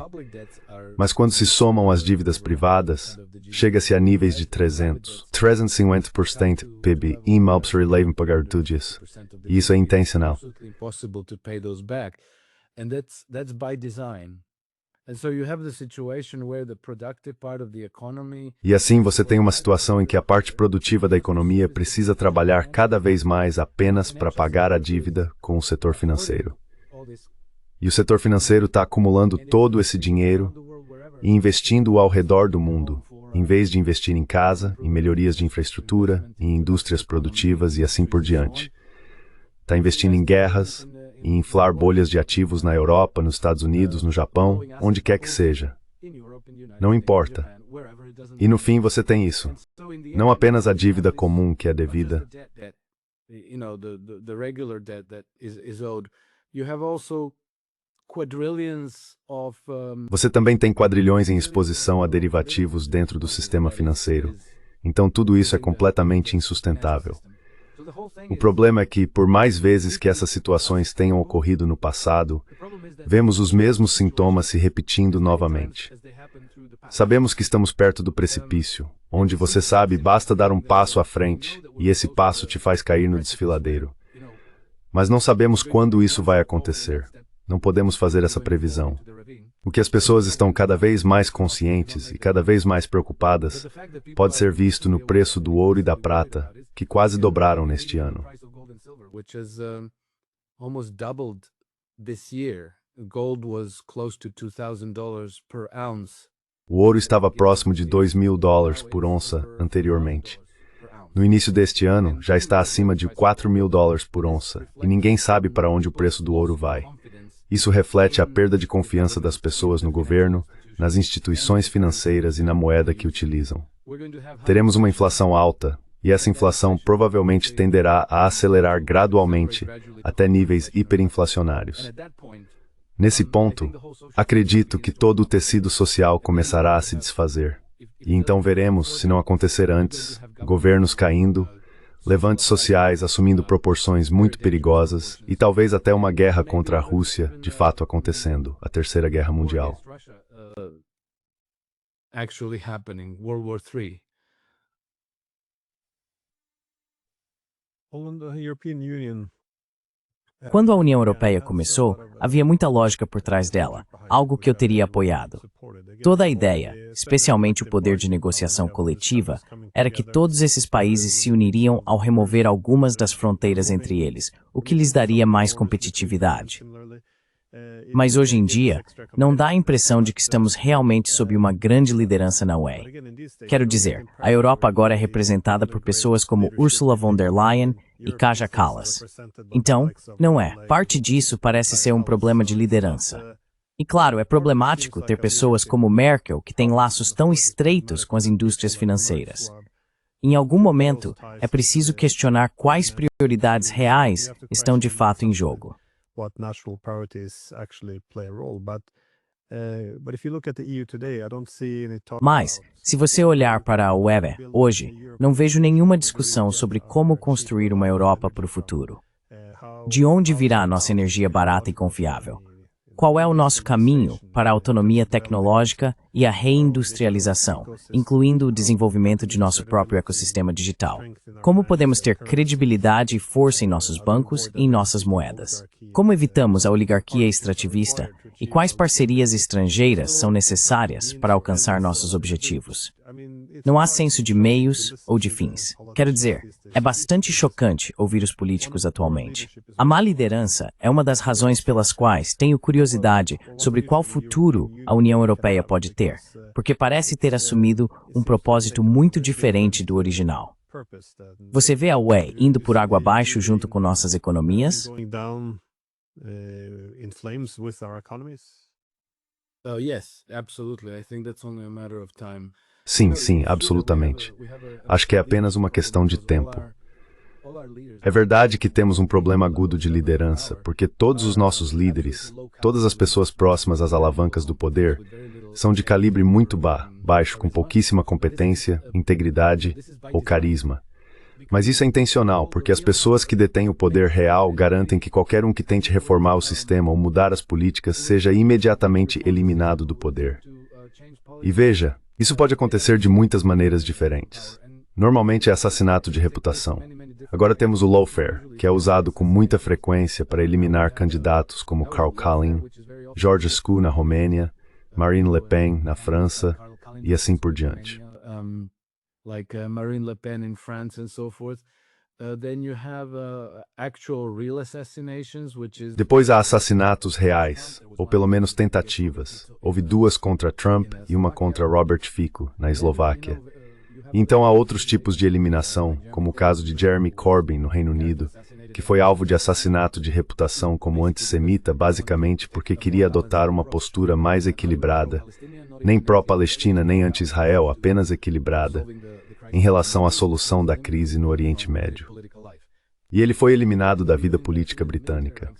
Speaker 2: Mas quando se somam as dívidas privadas, chega-se a níveis de 350% PIB e mal se relevem pagar tudo isso. E isso é intencional. E assim você tem uma situação em que a parte produtiva da economia precisa trabalhar cada vez mais apenas para pagar a dívida com o setor financeiro. E o setor financeiro está acumulando todo esse dinheiro e investindo ao redor do mundo, em vez de investir em casa, em melhorias de infraestrutura, em indústrias produtivas e assim por diante. Está investindo em guerras, em inflar bolhas de ativos na Europa, nos Estados Unidos, no Japão, onde quer que seja. Não importa. E no fim você tem isso. Não apenas a dívida comum que é devida. Você também tem quadrilhões em exposição a derivativos dentro do sistema financeiro. Então tudo isso é completamente insustentável. O problema é que, por mais vezes que essas situações tenham ocorrido no passado, vemos os mesmos sintomas se repetindo novamente. Sabemos que estamos perto do precipício, onde você sabe basta dar um passo à frente e esse passo te faz cair no desfiladeiro. Mas não sabemos quando isso vai acontecer. Não podemos fazer essa previsão. O que as pessoas estão cada vez mais conscientes e cada vez mais preocupadas pode ser visto no preço do ouro e da prata, que quase dobraram neste ano. O ouro estava próximo de $2.000 por onça anteriormente. No início deste ano, já está acima de $4.000 por onça, e ninguém sabe para onde o preço do ouro vai. Isso reflete a perda de confiança das pessoas no governo, nas instituições financeiras e na moeda que utilizam. Teremos uma inflação alta, e essa inflação provavelmente tenderá a acelerar gradualmente até níveis hiperinflacionários. Nesse ponto, acredito que todo o tecido social começará a se desfazer. E então veremos, se não acontecer antes, governos caindo, levantes sociais assumindo proporções muito perigosas e talvez até uma guerra contra a Rússia de fato acontecendo, a Terceira Guerra Mundial.
Speaker 1: Quando a União Europeia começou, havia muita lógica por trás dela, algo que eu teria apoiado. Toda a ideia, especialmente o poder de negociação coletiva, era que todos esses países se uniriam ao remover algumas das fronteiras entre eles, o que lhes daria mais competitividade. Mas hoje em dia, não dá a impressão de que estamos realmente sob uma grande liderança na UE. Quero dizer, a Europa agora é representada por pessoas como Ursula von der Leyen e Kaja Kallas. Então, não é. Parte disso parece ser um problema de liderança. E claro, é problemático ter pessoas como Merkel que têm laços tão estreitos com as indústrias financeiras. Em algum momento, é preciso questionar quais prioridades reais estão de fato em jogo. Mas, se você olhar para a UE hoje, não vejo nenhuma discussão sobre como construir uma Europa para o futuro. De onde virá a nossa energia barata e confiável? qual é o nosso caminho para a autonomia tecnológica e a reindustrialização, incluindo o desenvolvimento de nosso próprio ecossistema digital. Como podemos ter credibilidade e força em nossos bancos e em nossas moedas? Como evitamos a oligarquia extrativista e quais parcerias estrangeiras são necessárias para alcançar nossos objetivos? Não há senso de meios ou de fins. Quero dizer, é bastante chocante ouvir os políticos atualmente. A má liderança é uma das razões pelas quais tenho curiosidade sobre qual futuro a União Europeia pode ter, porque parece ter assumido um propósito muito diferente do original. Você vê a UE indo por água abaixo junto com nossas economias?
Speaker 3: Oh, yes, absolutely. I think that's only a matter of time.
Speaker 2: Sim, absolutamente. Acho que é apenas uma questão de tempo. É verdade que temos um problema agudo de liderança, porque todos os nossos líderes, todas as pessoas próximas às alavancas do poder, são de calibre muito baixo, com pouquíssima competência, integridade ou carisma. Mas isso é intencional, porque as pessoas que detêm o poder real garantem que qualquer um que tente reformar o sistema ou mudar as políticas seja imediatamente eliminado do poder. E veja, isso pode acontecer de muitas maneiras diferentes. Normalmente é assassinato de reputação. Agora temos o lawfare, que é usado com muita frequência para eliminar candidatos como Karl Kalin, George Shku na Romênia, Marine Le Pen na França e assim por diante.
Speaker 3: Marine Le Pen in France and so forth. Then you have actual real assassinations, which is...
Speaker 2: Depois há assassinatos reais, ou pelo menos tentativas. Houve 2 contra Trump e uma contra Robert Fico, na Eslováquia. E então há outros tipos de eliminação, como o caso de Jeremy Corbyn, no Reino Unido, que foi alvo de assassinato de reputação como antissemita basicamente porque queria adotar uma postura mais equilibrada, nem pró-Palestina nem anti-Israel, apenas equilibrada, em relação à solução da crise no Oriente Médio. E ele foi eliminado da vida política britânica.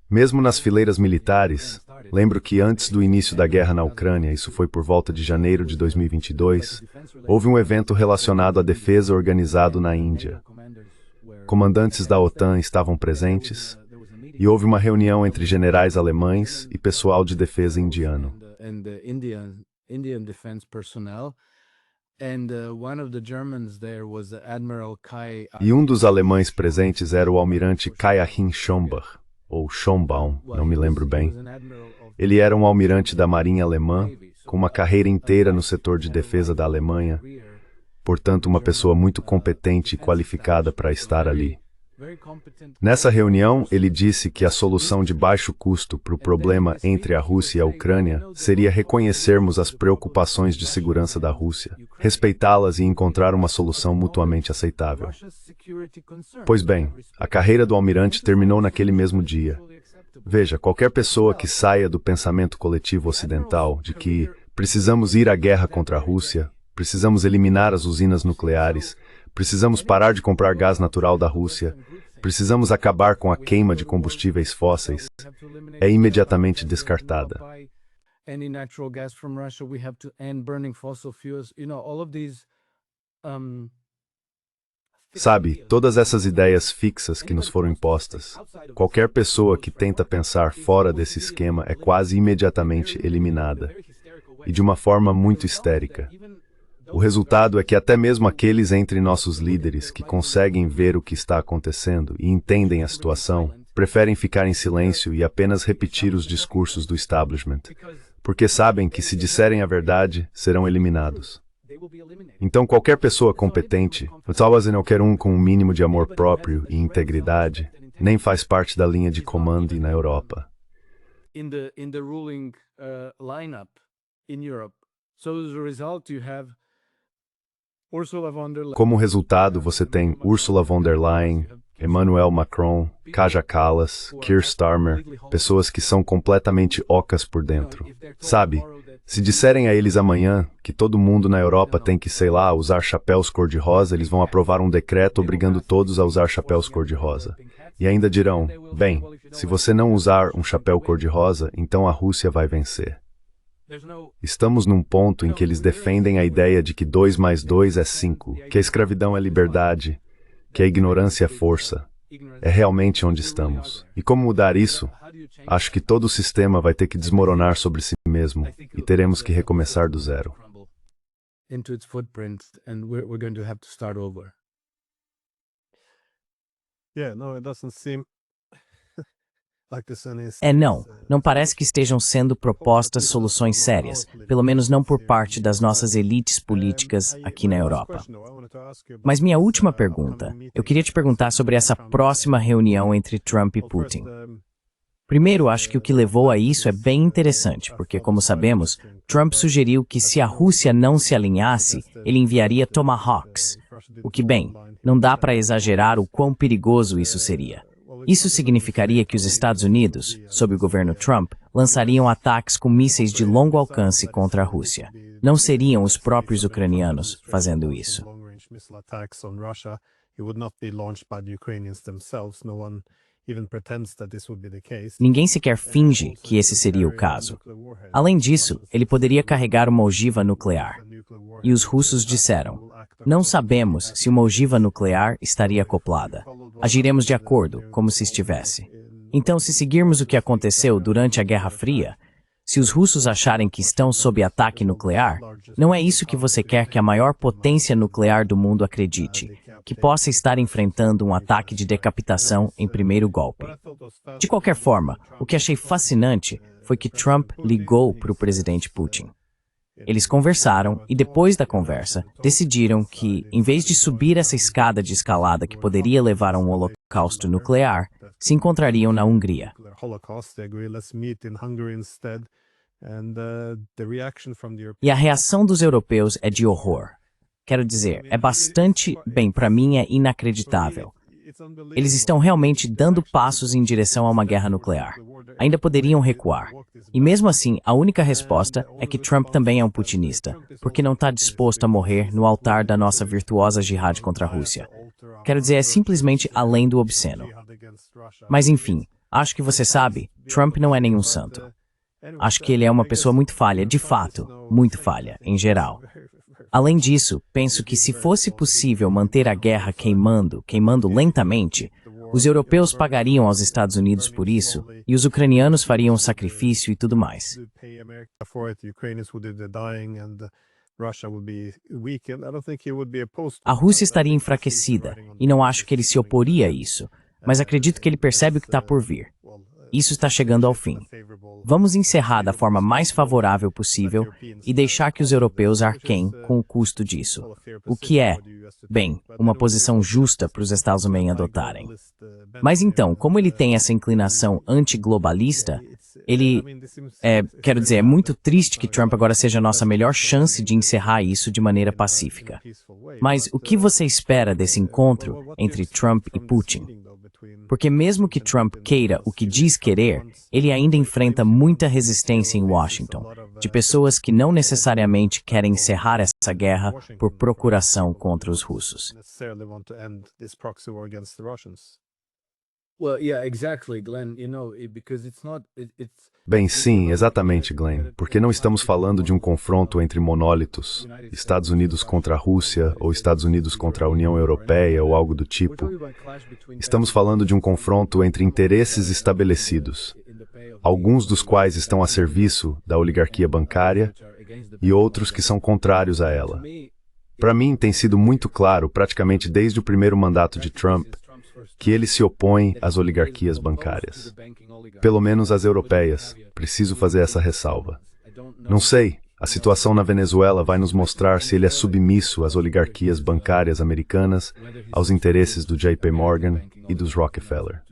Speaker 2: Mesmo nas fileiras militares, lembro que antes do início da guerra na Ucrânia, isso foi por volta de janeiro de 2022, houve um evento relacionado à defesa organizado na Índia. Comandantes da OTAN estavam presentes e houve uma reunião entre generais alemães e pessoal de defesa indiano. E um dos alemães presentes era o almirante Kai-Achim Schomburg, ou Schonbaum, não me lembro bem. Ele era um almirante da Marinha Alemã, com uma carreira inteira no setor de defesa da Alemanha, portanto uma pessoa muito competente e qualificada para estar ali. Nessa reunião, ele disse que a solução de baixo custo para o problema entre a Rússia e a Ucrânia seria reconhecermos as preocupações de segurança da Rússia, respeitá-las e encontrar uma solução mutuamente aceitável. Pois bem, a carreira do almirante terminou naquele mesmo dia. Veja, qualquer pessoa que saia do pensamento coletivo ocidental de que precisamos ir à guerra contra a Rússia, precisamos eliminar as usinas nucleares, precisamos parar de comprar gás natural da Rússia, precisamos acabar com a queima de combustíveis fósseis, é imediatamente descartada. Sabe, todas essas ideias fixas que nos foram impostas, qualquer pessoa que tenta pensar fora desse esquema é quase imediatamente eliminada, e de uma forma muito histérica. O resultado é que até mesmo aqueles entre nossos líderes que conseguem ver o que está acontecendo e entendem a situação, preferem ficar em silêncio e apenas repetir os discursos do establishment, porque sabem que se disserem a verdade, serão eliminados. Então qualquer pessoa competente, talvez qualquer um com um mínimo de amor próprio e integridade, nem faz parte da linha de comando na Europa.
Speaker 3: In the ruling lineup in Europe. So as a result you have
Speaker 2: Como resultado, você tem Ursula von der Leyen, Emmanuel Macron, Kaja Kallas, Keir Starmer, pessoas que são completamente ocas por dentro. Sabe, se disserem a eles amanhã que todo mundo na Europa tem que, sei lá, usar chapéus cor-de-rosa, eles vão aprovar um decreto obrigando todos a usar chapéus cor-de-rosa. E ainda dirão, bem, se você não usar um chapéu cor-de-rosa, então a Rússia vai vencer. Estamos num ponto em que eles defendem a ideia de que 2 mais 2 é 5, que a escravidão é liberdade, que a ignorância é força. É realmente onde estamos. E como mudar isso? Acho que todo o sistema vai ter que desmoronar sobre si mesmo e teremos que recomeçar do zero.
Speaker 3: Into its footprint, and we're going to have to start over.
Speaker 4: Yeah, no, it doesn't seem like the sun is.
Speaker 1: Não parece que estejam sendo propostas soluções sérias, pelo menos não por parte das nossas elites políticas aqui na Europa. Mas minha última pergunta, eu queria te perguntar sobre essa próxima reunião entre Trump e Putin. Primeiro, acho que o que levou a isso é bem interessante, porque, como sabemos, Trump sugeriu que se a Rússia não se alinhasse, ele enviaria Tomahawks. O que, bem, não dá para exagerar o quão perigoso isso seria. Isso significaria que os Estados Unidos, sob o governo Trump, lançariam ataques com mísseis de longo alcance contra a Rússia. Não seriam os próprios ucranianos fazendo isso. Ninguém sequer finge que esse seria o caso. Além disso, ele poderia carregar uma ogiva nuclear. E os russos disseram: não sabemos se uma ogiva nuclear estaria acoplada. Agiremos de acordo, como se estivesse. Então, se seguirmos o que aconteceu durante a Guerra Fria, se os russos acharem que estão sob ataque nuclear, não é isso que você quer que a maior potência nuclear do mundo acredite, que possa estar enfrentando um ataque de decapitação em primeiro golpe. De qualquer forma, o que achei fascinante foi que Trump ligou para o presidente Putin. Eles conversaram e, depois da conversa, decidiram que, em vez de subir essa escada de escalada que poderia levar a um holocausto nuclear, se encontrariam na Hungria. E a reação dos europeus é de horror. Quero dizer, é bastante, bem, para mim é inacreditável. Eles estão realmente dando passos em direção a uma guerra nuclear. Ainda poderiam recuar. E mesmo assim, a única resposta é que Trump também é um putinista, porque não está disposto a morrer no altar da nossa virtuosa jihad contra a Rússia. Quero dizer, é simplesmente além do obsceno. Mas enfim, acho que você sabe, Trump não é nenhum santo. Acho que ele é uma pessoa muito falha, de fato, muito falha, em geral. Além disso, penso que se fosse possível manter a guerra queimando lentamente, os europeus pagariam aos Estados Unidos por isso, e os ucranianos fariam o sacrifício e tudo mais. A Rússia estaria enfraquecida, e não acho que ele se oporia a isso, mas acredito que ele percebe o que está por vir. Isso está chegando ao fim. Vamos encerrar da forma mais favorável possível e deixar que os europeus arquem com o custo disso. O que é, bem, uma posição justa para os Estados Unidos adotarem. Mas então, como ele tem essa inclinação antiglobalista, quero dizer, é muito triste que Trump agora seja a nossa melhor chance de encerrar isso de maneira pacífica. Mas o que você espera desse encontro entre Trump e Putin? Porque mesmo que Trump queira o que diz querer, ele ainda enfrenta muita resistência em Washington, de pessoas que não necessariamente querem encerrar essa guerra por procuração contra os russos.
Speaker 2: Bem, sim, exatamente, Glenn, porque não estamos falando de um confronto entre monólitos, Estados Unidos contra a Rússia, ou Estados Unidos contra a União Europeia, ou algo do tipo. Estamos falando de um confronto entre interesses estabelecidos, alguns dos quais estão a serviço da oligarquia bancária e outros que são contrários a ela. Para mim, tem sido muito claro, praticamente desde o primeiro mandato de Trump, que ele se opõe às oligarquias bancárias. Pelo menos às europeias. Preciso fazer essa ressalva. Não sei, a situação na Venezuela vai nos mostrar se ele é submisso às oligarquias bancárias americanas, aos interesses do JP Morgan e dos Rockefeller.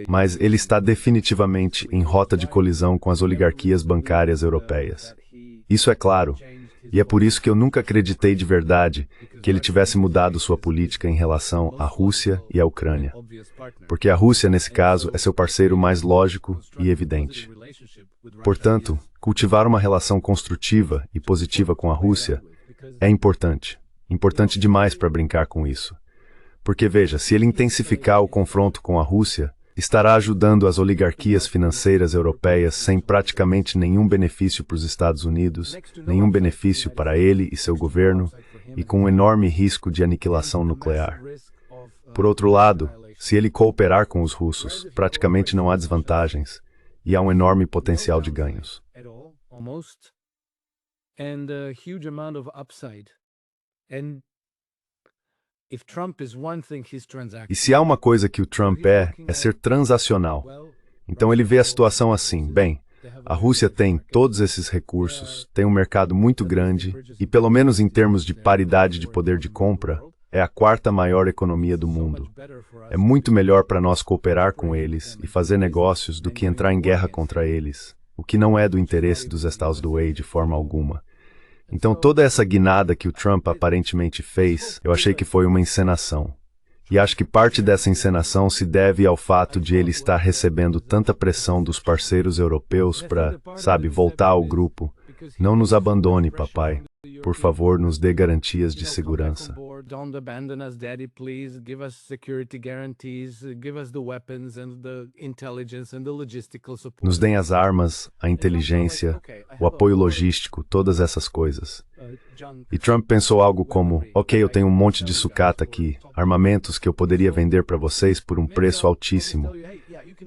Speaker 2: Mas ele está definitivamente em rota de colisão com as oligarquias bancárias europeias. Isso é claro, e é por isso que eu nunca acreditei de verdade que ele tivesse mudado sua política em relação à Rússia e à Ucrânia. Porque a Rússia, nesse caso, é seu parceiro mais lógico e evidente. Portanto, cultivar uma relação construtiva e positiva com a Rússia é importante. Importante demais para brincar com isso. Porque, veja, se ele intensificar o confronto com a Rússia, estará ajudando as oligarquias financeiras europeias sem praticamente nenhum benefício para os Estados Unidos, nenhum benefício para ele e seu governo, e com um enorme risco de aniquilação nuclear. Por outro lado, se ele cooperar com os russos, praticamente não há desvantagens, e há um enorme potencial de ganhos. E se há uma coisa que o Trump é ser transacional. Então ele vê a situação assim, bem, a Rússia tem todos esses recursos, tem um mercado muito grande e, pelo menos em termos de paridade de poder de compra, é a quarta maior economia do mundo. É muito melhor para nós cooperar com eles e fazer negócios do que entrar em guerra contra eles, o que não é do interesse dos Estados Unidos de forma alguma. Então toda essa guinada que o Trump aparentemente fez, eu achei que foi uma encenação. E acho que parte dessa encenação se deve ao fato de ele estar recebendo tanta pressão dos parceiros europeus para, voltar ao grupo. Não nos abandone, papai. Por favor, nos dê garantias de segurança. Nos deem as armas, a inteligência, o apoio logístico, todas essas coisas. E Trump pensou algo como, ok, eu tenho um monte de sucata aqui, armamentos que eu poderia vender para vocês por um preço altíssimo.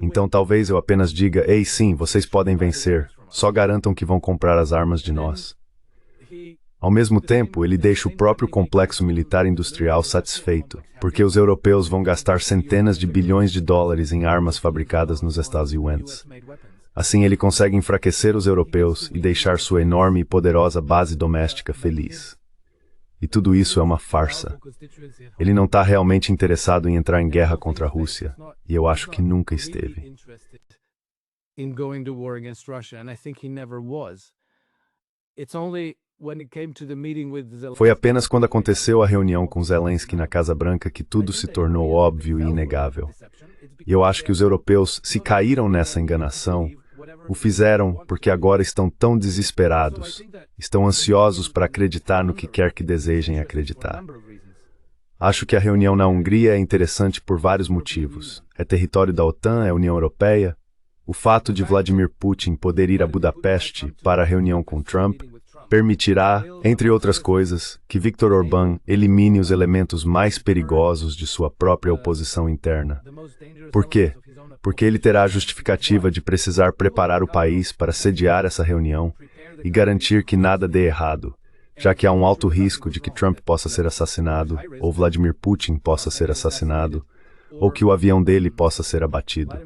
Speaker 2: Então talvez eu apenas diga, ei sim, vocês podem vencer, só garantam que vão comprar as armas de nós. Ao mesmo tempo, ele deixa o próprio complexo militar industrial satisfeito, porque os europeus vão gastar centenas de bilhões de dólares em armas fabricadas nos Estados Unidos. Assim, ele consegue enfraquecer os europeus e deixar sua enorme e poderosa base doméstica feliz. E tudo isso é uma farsa. Ele não está realmente interessado em entrar em guerra contra a Rússia, e eu acho que nunca esteve. Foi apenas quando aconteceu a reunião com Zelensky na Casa Branca que tudo se tornou óbvio e inegável. E eu acho que os europeus, se caíram nessa enganação, o fizeram porque agora estão tão desesperados, estão ansiosos para acreditar no que quer que desejem acreditar. Acho que a reunião na Hungria é interessante por vários motivos. É território da OTAN, é União Europeia. O fato de Vladimir Putin poder ir a Budapeste para a reunião com Trump permitirá, entre outras coisas, que Viktor Orbán elimine os elementos mais perigosos de sua própria oposição interna. Por quê? Porque ele terá a justificativa de precisar preparar o país para sediar essa reunião e garantir que nada dê errado, já que há um alto risco de que Trump possa ser assassinado, ou Vladimir Putin possa ser assassinado, ou que o avião dele possa ser abatido.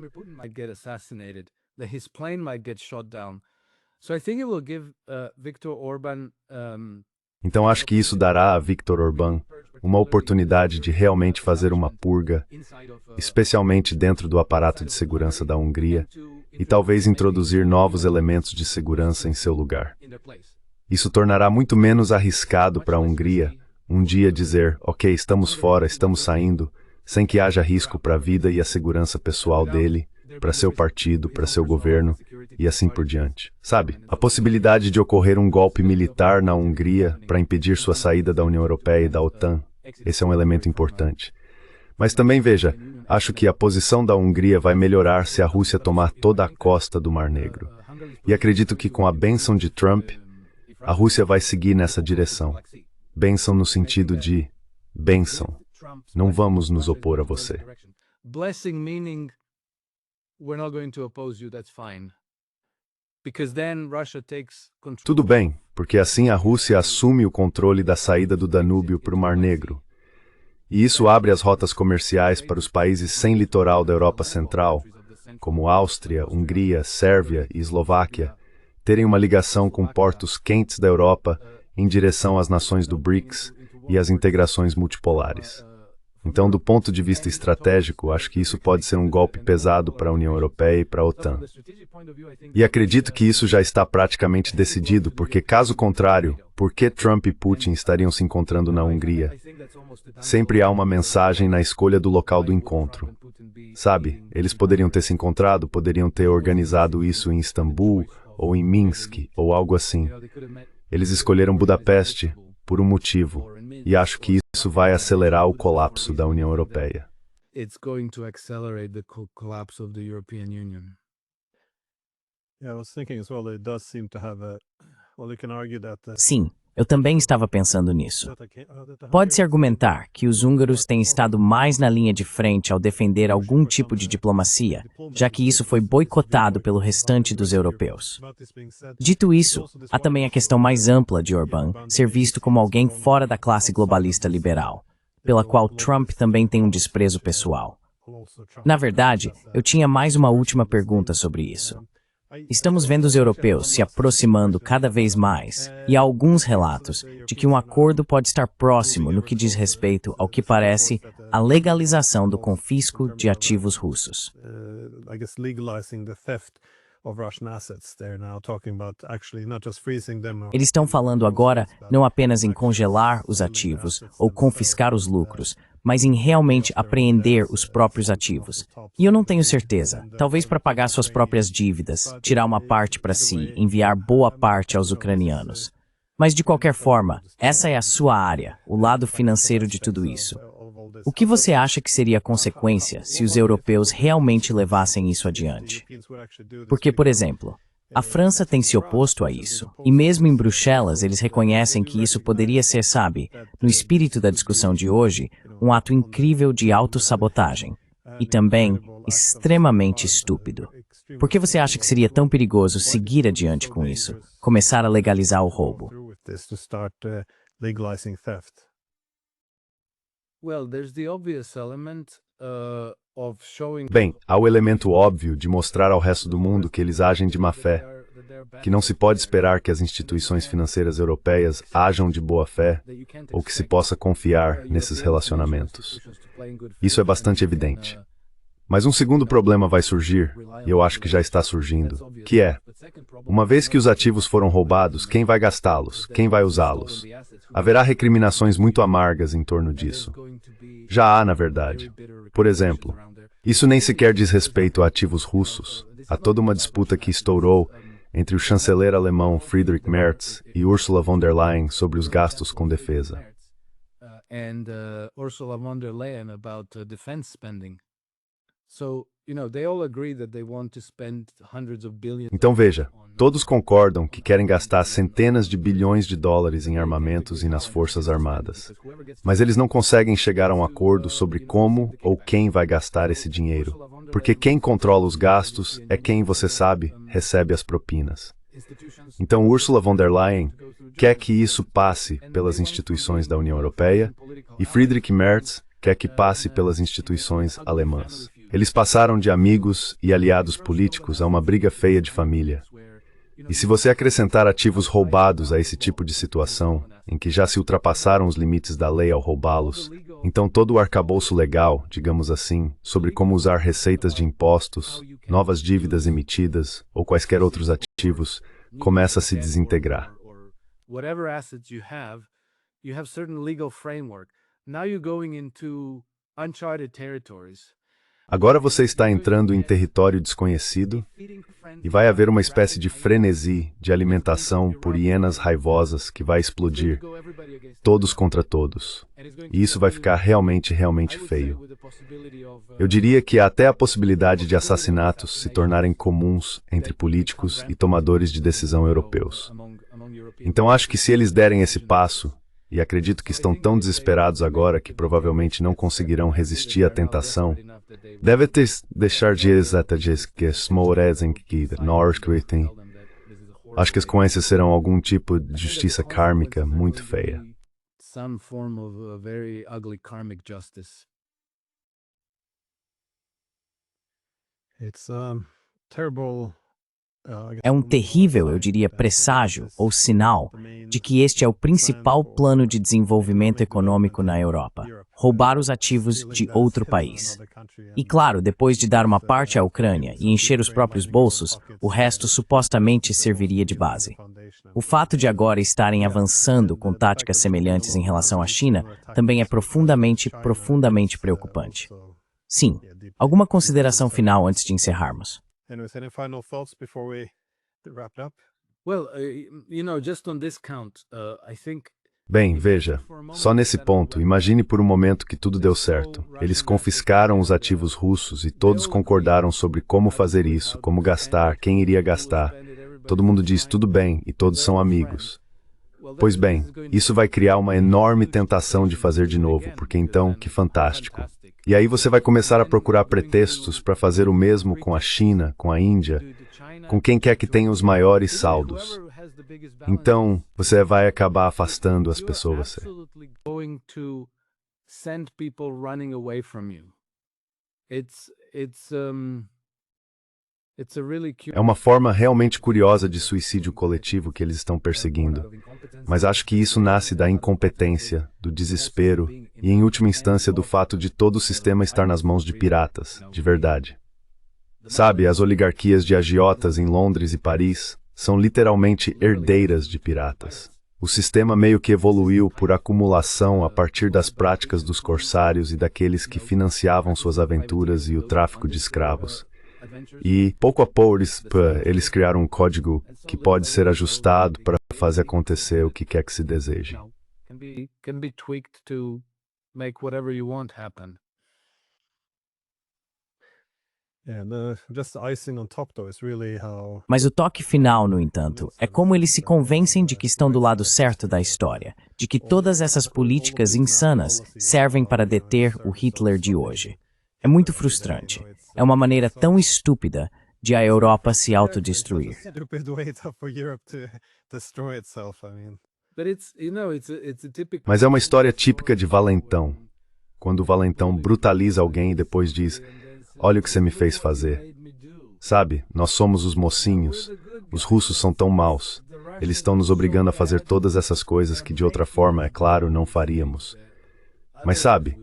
Speaker 2: Então acho que isso dará a Viktor Orbán uma oportunidade de realmente fazer uma purga, especialmente dentro do aparato de segurança da Hungria, e talvez introduzir novos elementos de segurança em seu lugar. Isso tornará muito menos arriscado para a Hungria um dia dizer, ok, estamos fora, estamos saindo, sem que haja risco para a vida e a segurança pessoal dele, para seu partido, para seu governo, e assim por diante. Sabe, a possibilidade de ocorrer um golpe militar na Hungria para impedir sua saída da União Europeia e da OTAN, esse é um elemento importante. Mas também veja, acho que a posição da Hungria vai melhorar se a Rússia tomar toda a costa do Mar Negro. E acredito que com a bênção de Trump, a Rússia vai seguir nessa direção. Bênção no sentido de bênção. Não vamos nos opor a você.
Speaker 3: Blessing meaning we're not going to oppose you, that's fine. Because then Russia takes control.
Speaker 2: Tudo bem, porque assim a Rússia assume o controle da saída do Danúbio para o Mar Negro. E isso abre as rotas comerciais para os países sem litoral da Europa Central, como Áustria, Hungria, Sérvia e Eslováquia, terem uma ligação com portos quentes da Europa em direção às nações do BRICS e às integrações multipolares. Então, do ponto de vista estratégico, acho que isso pode ser um golpe pesado para a União Europeia e para a OTAN. E acredito que isso já está praticamente decidido, porque, caso contrário, por que Trump e Putin estariam se encontrando na Hungria? Sempre há uma mensagem na escolha do local do encontro. Sabe, eles poderiam ter se encontrado, poderiam ter organizado isso em Istambul, ou em Minsk, ou algo assim. Eles escolheram Budapeste por um motivo, e acho que isso vai acelerar o colapso da União Europeia.
Speaker 3: it's going to accelerate the collapse of the European Union.
Speaker 4: Yeah, I was thinking as well, it does seem to have a, well, you can argue that
Speaker 1: Sim, eu também estava pensando nisso. Pode-se argumentar que os húngaros têm estado mais na linha de frente ao defender algum tipo de diplomacia, já que isso foi boicotado pelo restante dos europeus. Dito isso, há também a questão mais ampla de Orbán ser visto como alguém fora da classe globalista liberal, pela qual Trump também tem um desprezo pessoal. Na verdade, eu tinha mais uma última pergunta sobre isso. Estamos vendo os europeus se aproximando cada vez mais, e há alguns relatos de que um acordo pode estar próximo no que diz respeito ao que parece a legalização do confisco de ativos russos. Eles estão falando agora não apenas em congelar os ativos ou confiscar os lucros, mas em realmente apreender os próprios ativos. E eu não tenho certeza, talvez para pagar suas próprias dívidas, tirar uma parte para si, enviar boa parte aos ucranianos. Mas de qualquer forma, essa é a sua área, o lado financeiro de tudo isso. O que você acha que seria a consequência se os europeus realmente levassem isso adiante? Porque, por exemplo, a França tem se oposto a isso, e mesmo em Bruxelas eles reconhecem que isso poderia ser, sabe, no espírito da discussão de hoje, um ato incrível de autossabotagem, e também extremamente estúpido. Por que você acha que seria tão perigoso seguir adiante com isso, começar a legalizar o roubo?
Speaker 2: Bem, há o elemento óbvio de mostrar ao resto do mundo que eles agem de má fé, que não se pode esperar que as instituições financeiras europeias ajam de boa fé ou que se possa confiar nesses relacionamentos. Isso é bastante evidente. Mas um segundo problema vai surgir, e eu acho que já está surgindo, que é, uma vez que os ativos foram roubados, quem vai gastá-los? Quem vai usá-los? Haverá recriminações muito amargas em torno disso. Já há, na verdade. Por exemplo, isso nem sequer diz respeito a ativos russos. Há toda uma disputa que estourou entre o chanceler alemão Friedrich Merz e Ursula von der Leyen sobre os gastos com defesa. Então veja, todos concordam que querem gastar centenas de bilhões de dólares em armamentos e nas forças armadas. Mas eles não conseguem chegar a um acordo sobre como ou quem vai gastar esse dinheiro. Porque quem controla os gastos é quem, você sabe, recebe as propinas. Então Ursula von der Leyen quer que isso passe pelas instituições da União Europeia e Friedrich Merz quer que passe pelas instituições alemãs. Eles passaram de amigos e aliados políticos a uma briga feia de família. E se você acrescentar ativos roubados a esse tipo de situação, em que já se ultrapassaram os limites da lei ao roubá-los, então todo o arcabouço legal, digamos assim, sobre como usar receitas de impostos, novas dívidas emitidas ou quaisquer outros ativos, começa a se desintegrar.
Speaker 3: Whatever assets you have certain legal framework. Now you're going into uncharted territories.
Speaker 2: Agora você está entrando em território desconhecido e vai haver uma espécie de frenesi de alimentação por hienas raivosas que vai explodir, todos contra todos. E isso vai ficar realmente feio. Eu diria que há até a possibilidade de assassinatos se tornarem comuns entre políticos e tomadores de decisão europeus. Então acho que se eles derem esse passo, e acredito que estão tão desesperados agora que provavelmente não conseguirão resistir à tentação, deve ter deixar de estratégias que smorecem que norskritem. Acho que as consequências serão algum tipo de justiça kármica muito feia.
Speaker 3: Some form of a very ugly karmic justice.
Speaker 4: It's terrible.
Speaker 1: É um terrível, eu diria, presságio ou sinal de que este é o principal plano de desenvolvimento econômico na Europa, roubar os ativos de outro país. E claro, depois de dar uma parte à Ucrânia e encher os próprios bolsos, o resto supostamente serviria de base. O fato de agora estarem avançando com táticas semelhantes em relação à China também é profundamente preocupante. Sim, alguma consideração final antes de encerrarmos?
Speaker 4: Anyways, any final thoughts before we wrap it up?
Speaker 3: Well, just on this count, I think
Speaker 2: Bem, veja, só nesse ponto, imagine por um momento que tudo deu certo. Eles confiscaram os ativos russos e todos concordaram sobre como fazer isso, como gastar, quem iria gastar. Todo mundo diz tudo bem e todos são amigos. Pois bem, isso vai criar uma enorme tentação de fazer de novo, porque então, que fantástico. E aí você vai começar a procurar pretextos para fazer o mesmo com a China, com a Índia, com quem quer que tenha os maiores saldos. Então, você vai acabar afastando as pessoas. É uma forma realmente curiosa de suicídio coletivo que eles estão perseguindo. Mas acho que isso nasce da incompetência, do desespero e, em última instância, do fato de todo o sistema estar nas mãos de piratas, de verdade. Sabe, as oligarquias de agiotas em Londres e Paris são literalmente herdeiras de piratas. O sistema meio que evoluiu por acumulação a partir das práticas dos corsários e daqueles que financiavam suas aventuras e o tráfico de escravos. E, pouco a pouco, eles criaram um código que pode ser ajustado para fazer acontecer o que quer que se deseje.
Speaker 3: Can be tweaked to make whatever you want happen.
Speaker 1: Mas o toque final, no entanto, é como eles se convencem de que estão do lado certo da história, de que todas essas políticas insanas servem para deter o Hitler de hoje. É muito frustrante. É uma maneira tão estúpida de a Europa se autodestruir.
Speaker 2: Mas é uma história típica de valentão. Quando o valentão brutaliza alguém e depois diz: olha o que você me fez fazer. Sabe, nós somos os mocinhos. Os russos são tão maus. Eles estão nos obrigando a fazer todas essas coisas que de outra forma, é claro, não faríamos. Mas sabe,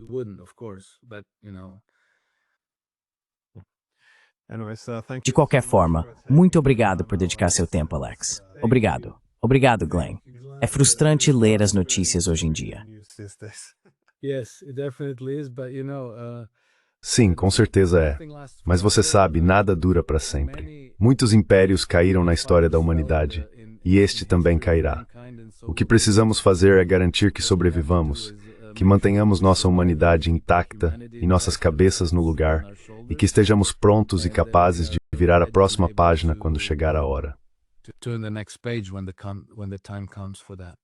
Speaker 1: de qualquer forma, muito obrigado por dedicar seu tempo, Alex. Obrigado. Obrigado, Glenn. É frustrante ler as notícias hoje em dia.
Speaker 3: Yes, it definitely is, but
Speaker 2: sim, com certeza é. Mas você sabe, nada dura para sempre. Muitos impérios caíram na história da humanidade, e este também cairá. O que precisamos fazer é garantir que sobrevivamos, que mantenhamos nossa humanidade intacta e nossas cabeças no lugar, e que estejamos prontos e capazes de virar a próxima página quando chegar a hora.
Speaker 3: to turn the next page when the time comes for that.